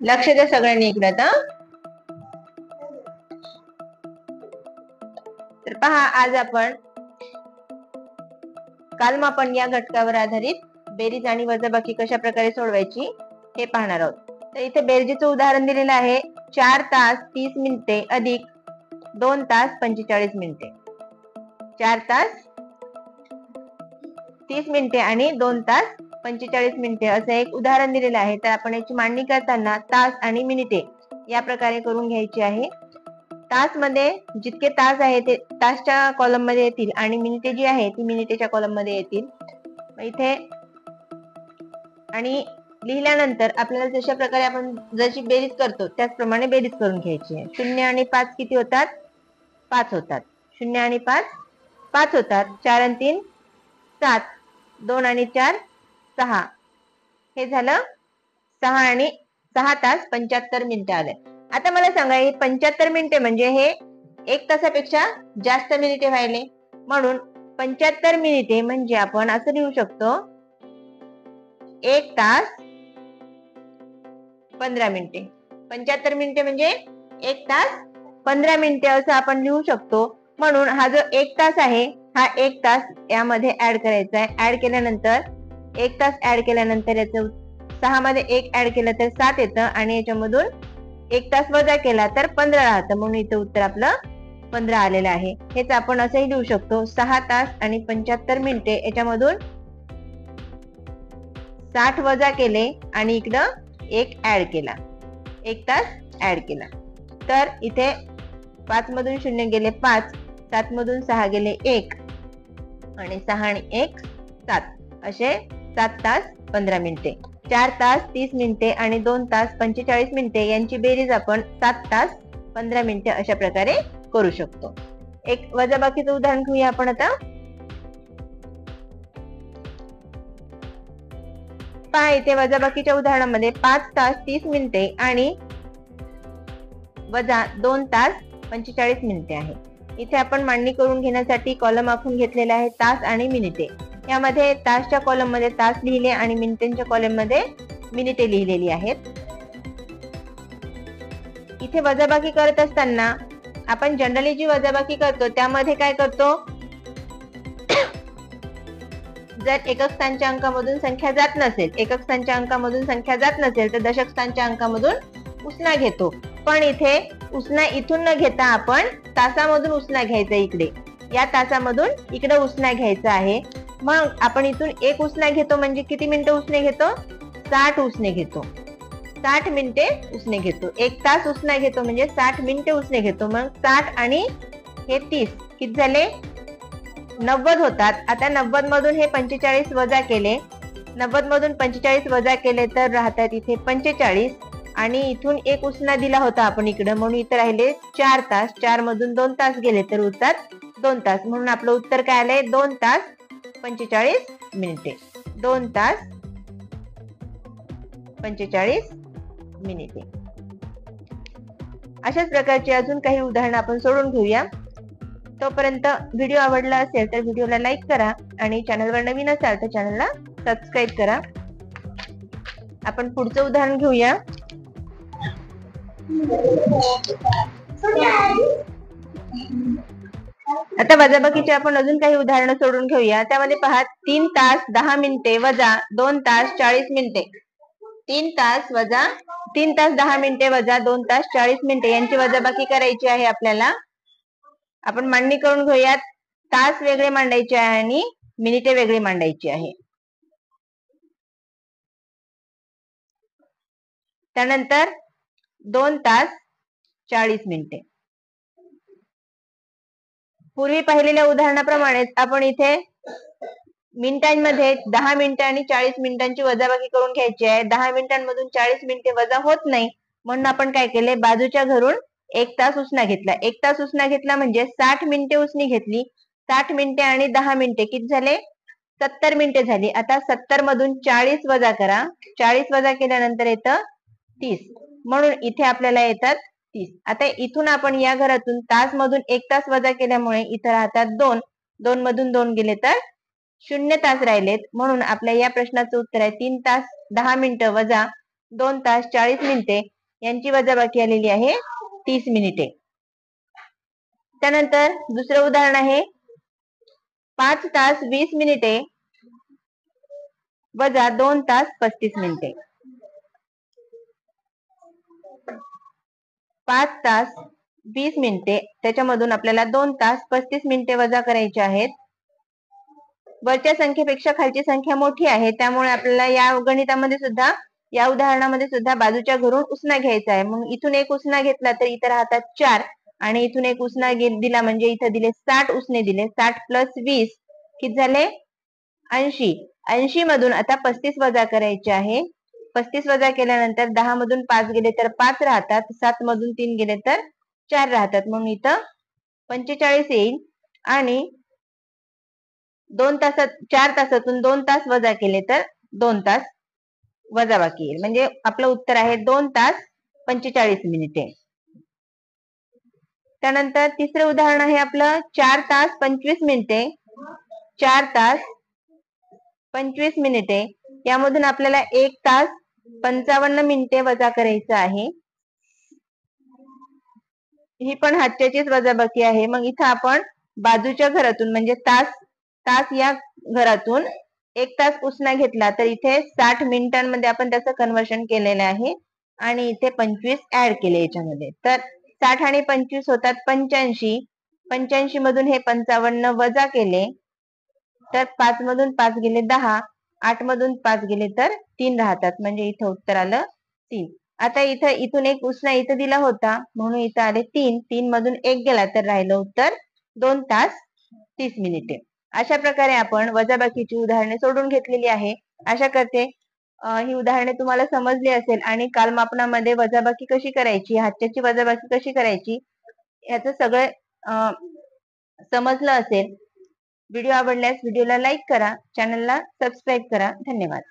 लक्ष द्या सगळ्यांनी इकडे आता. तर पहा, आज आपण कालमापन या घटकावर आधारित बेरीज आणि वजाबाकी कशा प्रकारे सोडवायची हे पाहणार आहोत. तर इथे बेरजेचं उदाहरण दिलेलं आहे. 4 तास 30 मिनिटे अधिक 2 तास 45 मिनिटे. 4 तास 30 मिनिटे आणि 2 तास 45 मिनिटे असं एक उदाहरण दिलेलं आहे. तर आपण याची मांडणी करताना तास आणि मिनिटे या प्रकारे करून घ्यायची आहे. तास मध्ये जितके तास आहे ते तासच्या कॉलम मध्ये येतील आणि मिनिटे जी आहे ती मिनिटेच्या कॉलम मध्ये येतील. इथे आणि लिहिल्यानंतर आपल्याला जशा प्रकारे आपण जशी बेरीज करतो त्याचप्रमाणे बेरीज करून घ्यायची आहे. 0 आणि 5 किती होतात? 5 होतात. 0 आणि 5 5 होतात. 4 आणि 3 7, 2 आणि 4 6. हे झालं 6 तास 75 मिनिटे आले. आता मला सांगा, हे 75 मिनिटे म्हणजे हे 1 तासापेक्षा जास्त मिनिटे व्हायले. म्हणून 75 मिनिटे म्हणजे आपण असं लिहू शकतो 1 तास 15 मिनिटे. 75 मिनिटे म्हणजे 1 तास 15 मिनिटे असं आपण लिहू शकतो. म्हणून हा जो 1 तास आहे हा 1 तास यामध्ये ऍड करायचा आहे. ऍड केल्यानंतर 1 तास ऍड केल्यानंतर याचं 6 मध्ये 1 ऍड केलं तर 7 येतं आणि याच्यामधून 1 तास वजा केला तर 15 राहतं. म्हणून इथं उत्तर आपलं 15 आलेलं आहे. हेच आपण असंही लिहू शकतो 6 तास आणि 75 मिनिटे याच्यामधून 60 वजा केले आणि इकडं 1 ऍड केला, 1 तास ऍड केला. तर इथे 5 मधून 0 गेले 5, 7 मधून 6 गेले 1 आणि 6 आणि 1 7 असे 7 तास 15 मिनिटे. 4 तास 30 मिनिटे आणि 2 तास 45 मिनिटे यांची बेरीज आपण 7 तास 15 मिनिटे अशा प्रकारे करू शकतो. एक वजाबाकीचं उदाहरण घेऊया आपण आता. पहा, इथे वजाबाकीच्या उदाहरणामध्ये 5 तास 30 मिनिटे आणि वजा 2 तास 45 मिनिटे आहे. इथे आपण मांडणी करून घेण्यासाठी कॉलम आखून घेतलेले आहे तास आणि मिनिटे. यामध्ये तासच्या कॉलम मध्ये तास लिहिले आणि मिनिटांच्या कॉलम मध्ये मिनिटे लिहिलेली आहेत. इथे वजाबाकी करत असताना आपण जनरली जी वजाबाकी करतो त्यामध्ये काय करतो, जर एकक स्थानच्या अंकामधून संख्या जात नसेल तर दशक स्थानच्या अंकामधून उसना घेतो. पण इथे उसना इथून न घेता आपण तासामधून उसना घ्यायचा. इकडे या तासामधून इकडे उसना घ्यायचा आहे. मग आपण इथून 1 उसना घेतो म्हणजे किती मिनिटं उसने घेतो? 60 उसने घेतो. 60 मिनिटे उसने घेतो. 1 तास उसना घेतो म्हणजे 60 मिनिटे उसने घेतो. मग 60 आणि हे 30 किती झाले? 90 होतात. आता 90 मधून हे 45 वजा केले, 90 मधून 45 वजा केले तर राहतात इथे 45 आणि इथून 1 उसना दिला होता आपण इकडे, म्हणून इथे राहिले 4 तास. 4 मधून 2 तास गेले तर उरतात 2 तास. म्हणून आपलं उत्तर काय आलंय? 2 तास 45 मिनिटे. 2 तास 45 मिनिटे. अशाच प्रकारचे अजून काही उदाहरणं आपण सोडून घेऊया. तोपर्यंत व्हिडिओ आवडला असेल तर व्हिडिओला लाईक करा आणि चॅनलवर नवीन असाल तर चॅनलला सबस्क्राईब करा. आपण पुढचं उदाहरण घेऊया. आता वजाबाकीचे आपण अजून काही उदाहरणं सोडून घेऊया. त्यामध्ये पहा, 3 तास 10 मिनिटे वजा 2 तास 40 मिनिटे. 3 तास 10 मिनिटे वजा 2 तास 40 मिनिटे यांची वजाबाकी करायची आहे आपल्याला. आपण मांडणी करून घेऊयात. तास वेगळे मांडायचे आहे आणि मिनिटे वेगळी मांडायची आहे. त्यानंतर 2 तास 40 मिनिटे. पूर्वी पाहिलेल्या उदाहरणाप्रमाणेच आपण इथे मिनिटांमध्ये 10 मिनिटे आणि 40 मिनिटांची वजाबाकी करून घ्यायची आहे. 10 मिनिटांमधून 40 मिनिटे वजा होत नाही म्हणून आपण काय केले, बाजूच्या घरून 1 तास उसना घेतला. 1 तास उसना घेतला म्हणजे 60 मिनिटे उसनी घेतली. 60 मिनिटे आणि 10 मिनिटे किती झाले? 70 मिनिटे झाली. आता 70 मधून 40 वजा करा. 40 वजा केल्यानंतर येतं 30. म्हणून इथे आपल्याला येतात 30. आता इथून आपण या घरातून तास मधून 1 तास वजा केल्यामुळे इथं राहतात 2. 2 मधून 2 गेले तर 0 तास राहिलेत. म्हणून आपल्या या प्रश्नाचं उत्तर आहे 3 तास 10 मिनिटं वजा 2 तास 40 मिनिटे यांची वजाबाकी आलेली आहे 30 मिनिटे. त्यानंतर दुसरं उदाहरण आहे 5 तास 20 मिनिटे वजा 2 तास 35 मिनिटे. 5 तास 20 मिनिटे त्याच्यामधून आपल्याला 2 तास 35 मिनिटे वजा करायचे आहेत. वरच्या संख्येपेक्षा खालची संख्या मोठी आहे, त्यामुळे आपल्याला या गणितामध्ये सुद्धा, या उदाहरणामध्ये सुद्धा बाजूच्या घरून उसना घ्यायचा आहे. मग इथून एक उसना घेतला तर इथं राहतात 4 आणि इथून एक उसना दिला म्हणजे इथं दिले 60 उसने दिले. 60 + 20 किती झाले 80. 80 मधून आता 35 वजा करायचे आहे. 35 वजा केल्यानंतर 10 मधून 5 गेले तर 5 राहतात, 7 मधून 3 गेले तर 4 राहतात. म्हणून इथं 45 येईल आणि 4 तासातून 2 तास वजा केले तर 2 तास वजाबाकी येईल. म्हणजे आपलं उत्तर आहे 2 तास 45 मिनिटे. त्यानंतर तिसरं उदाहरण आहे आपलं 4 तास 25 मिनिटे. 4 तास 25 मिनिटे यामधून आपल्याला 1 तास 55 मिनिटे वजा करायचं आहे. ही पण हातच्याचीच वजाबाकी आहे. मग इथं आपण बाजूच्या घरातून म्हणजे तास या घरातून 1 तास उसना घेतला तर इथे 60 मिनिटांमध्ये आपण त्याचं कन्व्हर्शन केलेलं आहे आणि इथे 25 ऍड केले याच्यामध्ये. तर 60 आणि 25 होतात 85. 85 मधून हे 55 वजा केले तर 5 मधून 5 गेले 10, 8 मधून 5 गेले तर 3 राहतात. म्हणजे इथं उत्तर आलं 3. आता इथून एक उसना इथं दिला होता म्हणून इथं आले 3. 3 मधून 1 गेला तर राहिलं उत्तर 2 तास 30 मिनिटे. अशा प्रकारे आपण वजाबाकीची उदाहरणे सोडून घेतलेली आहे. आशा करते ही उदाहरणे तुम्हाला समजली असेल आणि कालमापनामध्ये वजाबाकी कशी करायची, हातच्याची वजाबाकी कशी करायची याचं सगळं समजलं असेल. व्हिडिओ आवडल्यास व्हिडिओला लाईक करा, चॅनलला सबस्क्राईब करा. धन्यवाद.